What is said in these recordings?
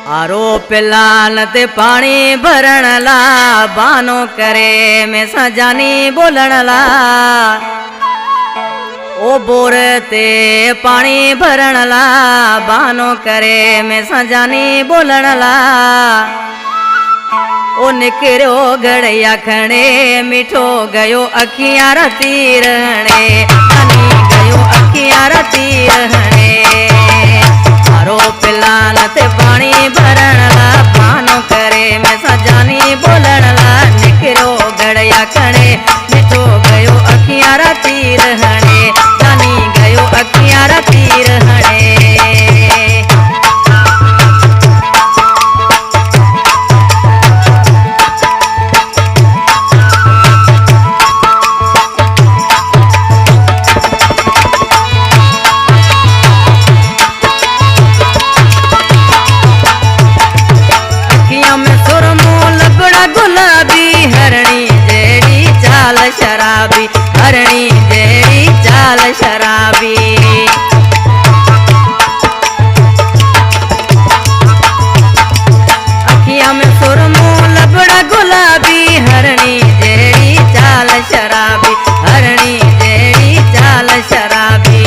आरो पिलान ते पानी भरण ला बानो करे में सजानी बोलण ला। ओ बोर ते पानी भरण ला बानो करे में सजानी बोलण ला। ओ निकरो घड़िया खणे मिठो गयो अखियां रती रहणे हनी गयो अखियां रती रहणे। आरो पिलान ते पानी भरण ला बानो करे में सजानी बोलण ला। निकरो घड़िया खणे मिठो गयो अखियां रती रहणे जानी गयो अखियां रती रहणे। शराबी हरणी जेड़ी चाल शराबी। अखियां में सुरमो लबड़ा गुलाबी हरणी जेड़ी चाल शराबी हरणी जेड़ी चाल शराबी।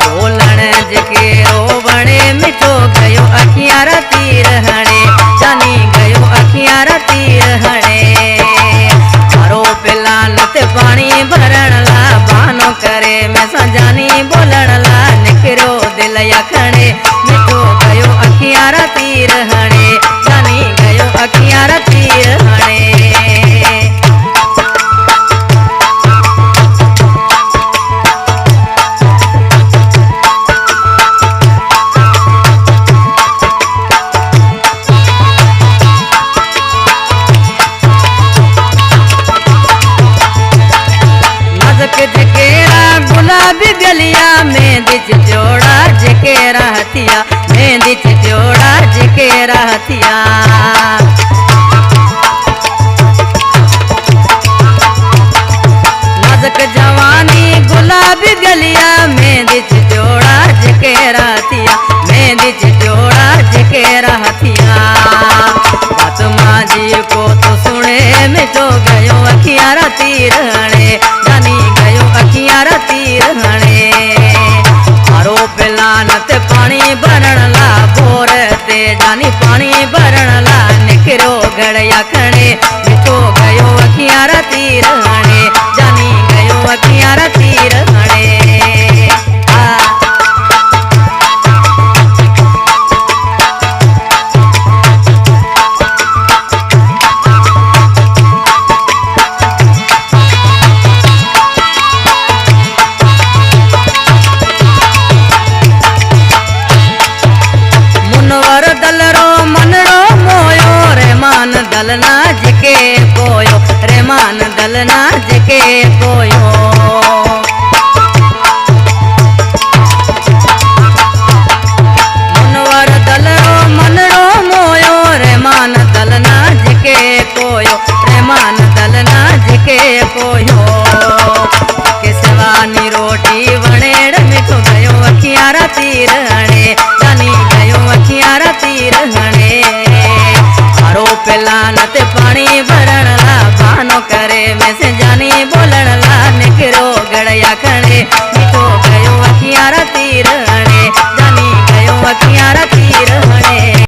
बोलण जके रोवणे मिठो गयो अखियां रती रहणे जानी गयो अखियां रती रहणे। पिलान ते पानी भरण ला बानो करे में सजानी बोलण ला। निकरो दिल यखणे मिठो गयो अखियां रती रहणे जानी गयो अखियां रती रहणे। गुलाबी गलिया मेहंदी चिचोड़ा जके रहतिया मेहंदी चिचोड़ा जके रहतिया। नाजुक जवानी गुलाबी गलिया मेहंदी चिचोड़ा जके रहतिया मेहंदी चिचोड़ा जके रहतिया। बात माजी को तो सुने मिठो गयो अखियां रती रहणे जानी गयो अखियां रती रहणे। आरो पिलान ते पानी भरण ला बोर ते जानी पानी भरण ला। निकरो घड़िया खणे मिठो गयो अखियां रती रहणे जानी गयो अखियां रती रहणे। दलना